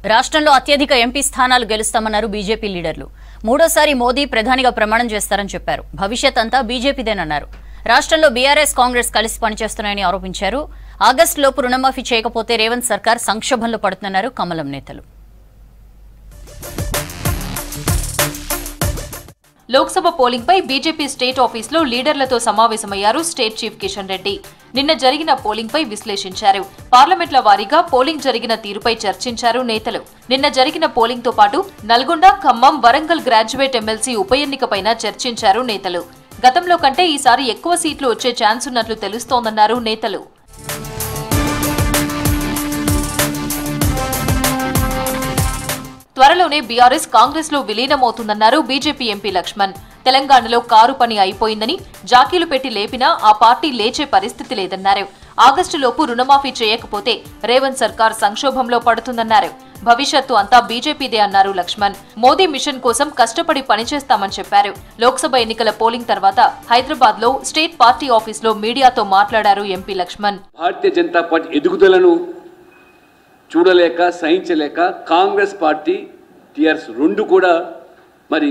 రాష్ట్రంలో అత్యధిక ఎంపీ స్థానాలు గెలుస్తామన్నారు బీజేపీ లీడర్లు. మూడోసారి మోదీ ప్రధానిగా ప్రమాణం చేస్తారని చెప్పారు. భవిష్యత్ అంతా బీజేపీదేనన్నారు. రాష్ట్రంలో బీఆర్ఎస్ కాంగ్రెస్ కలిసి పనిచేస్తున్నాయని ఆరోపించారు. ఆగస్టులోపు రుణమాఫీ చేయకపోతే రేవంత్ సర్కార్ సంక్షోభంలో పడుతున్నారు కమలం నేతలు. లోక్సభ పోలింగ్ పై బీజేపీ స్టేట్ ఆఫీసులో లీడర్లతో సమావేశమయ్యారు స్టేట్ చీఫ్ కిషన్ రెడ్డి. నిన్న జరిగిన పోలింగ్ పై విశ్లేషించారు. పార్లమెంట్ల వారీగా పోలింగ్ జరిగిన తీరుపై చర్చించారు నేతలు. నిన్న జరిగిన పోలింగ్ తో పాటు నల్గొండ, ఖమ్మం, వరంగల్ గ్రాడ్యుయేట్ ఎమ్మెల్సీ ఉప ఎన్నికపైన చర్చించారు నేతలు. గతంలో కంటే ఈసారి ఎక్కువ సీట్లు వచ్చే ఛాన్స్ ఉన్నట్లు తెలుస్తోందన్నారు నేతలు. త్వరలోనే బీఆర్ఎస్ కాంగ్రెస్ లో విలీనమవుతుందన్నారు బీజేపీ ఎంపీ లక్ష్మణ్. తెలంగాణలో కారు పని అయిపోయిందని జాకీలు పెట్టి లేపినా ఆ పార్టీ లేచే పరిస్థితి లేదన్నారు. ఆగస్టులోపు రుణమాఫీ చేయకపోతే రేవంత్ సర్కార్ సంక్షోభంలో పడుతుందన్నారు. భవిష్యత్తు అంతా బీజేపీదే అన్నారు లక్ష్మణ్. మోదీ మిషన్ కోసం కష్టపడి పనిచేస్తామని చెప్పారు. లోక్సభ ఎన్నికల పోలింగ్ తర్వాత హైదరాబాద్ లో స్టేట్ పార్టీ ఆఫీసులో మీడియాతో మాట్లాడారు ఎంపీ లక్ష్మణ్. భారతీయ జనతా పార్టీ ఎదుగుదలను చూడలేక సహించలేక కాంగ్రెస్ పార్టీ టీఆర్ఎస్ రెండు కూడా మరి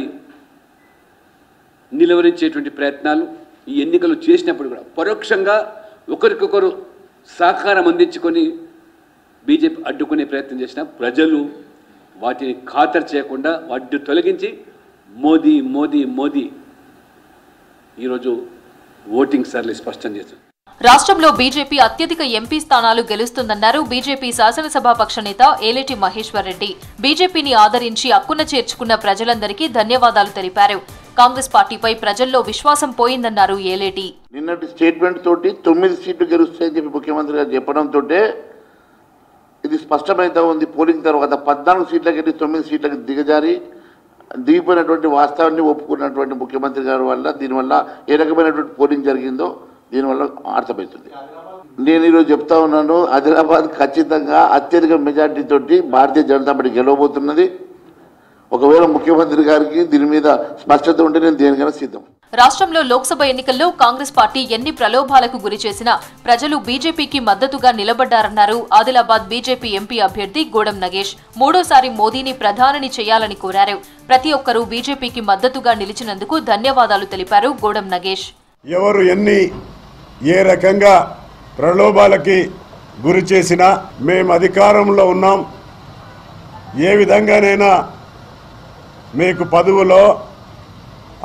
నిలవరించేటువంటి ప్రయత్నాలు ఈ ఎన్నికలు చేసినప్పుడు కూడా పరోక్షంగా ఒకరికొకరు సహకారం అందించుకొని బీజేపీ అడ్డుకునే ప్రయత్నం చేసిన ప్రజలు వాటిని ఖాతరు చేయకుండా వాటిని తొలగించి మోదీ మోదీ మోదీ ఈరోజు ఓటింగ్ సర్లే స్పష్టం చేశారు. రాష్ట్రంలో బీజేపీ అత్యధిక ఎంపీ స్థానాలు గెలుస్తుందన్నారు బీజేపీ శాసనసభాపక్ష నేత ఏలేటి మహేశ్వర్ రెడ్డి. బీజేపీని ఆదరించి అక్కున చేర్చుకున్న ప్రజలందరికీ ధన్యవాదాలు తెలిపారు. కాంగ్రెస్ పార్టీపై ప్రజల్లో విశ్వాసం పోయిందన్నారు ఏలేటి. నిన్నటి స్టేట్మెంట్ తోటి 9 సీట్లు గెలుస్తాయని చెప్పి ముఖ్యమంత్రి గారు చెప్పడంతో ఇది స్పష్టమైతే ఉంది. పోలింగ్ తర్వాత 14 సీట్లకి 9 సీట్లకు దిగిపోయినటువంటి వాస్తవాన్ని ఒప్పుకున్నటువంటి ముఖ్యమంత్రి గారి వల్ల దీనివల్ల ఏ రకమైనటువంటి పోలింగ్ జరిగిందో దీనివల్ల అర్థమవుతుంది. నేను ఈరోజు చెప్తా ఉన్నాను, ఆదిలాబాద్ ఖచ్చితంగా అత్యధిక మెజార్టీ తోటి భారతీయ జనతా పార్టీ గెలవబోతున్నది. ఒకవేళ ముఖ్యమంత్రి గారికి దీని మీద స్పష్టత ఉంటే నేను దేనికైనా సిద్ధం. రాష్ట్రంలో లోక్సభ ఎన్నికల్లో కాంగ్రెస్ పార్టీ ఎన్ని ప్రలోభాలకు గురి చేసినా ప్రజలు బీజేపీకి మద్దతుగా నిలబడ్డారన్నారు ఆదిలాబాద్ బీజేపీ ఎంపీ అభ్యర్థి గూడెం నగేష్. మూడోసారి మోదీని ప్రధానిని చేయాలని కోరారు. ప్రతి ఒక్కరూ బీజేపీకి మద్దతుగా నిలిచినందుకు ధన్యవాదాలు తెలిపారు గూడెం నగేష్. ఎవరు ఎన్ని ఏ రకంగా ప్రలోభాలకి గురి చేసినా మేము అధికారంలో ఉన్నాం, ఏ విధంగానైనా మీకు పదవులో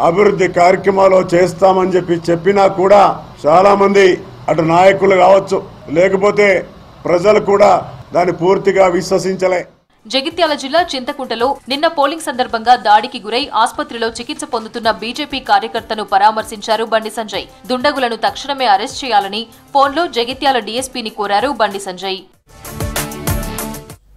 అభివృద్ధి కార్యక్రమాలు చేస్తామని చెప్పినా కూడా చాలామంది అటు నాయకులు కావచ్చు లేకపోతే ప్రజలు కూడా దాన్ని పూర్తిగా విశ్వసించలే. జగిత్యాల జిల్లా చింతకుంటలో నిన్న పోలింగ్ సందర్భంగా దాడికి గురై ఆసుపత్రిలో చికిత్స పొందుతున్న బీజేపీ కార్యకర్తను పరామర్శించారు బండి సంజయ్. దుండగులను తక్షణమే అరెస్ట్ చేయాలని ఫోన్లో జగిత్యాల డీఎస్పీని కోరారు బండి సంజయ్.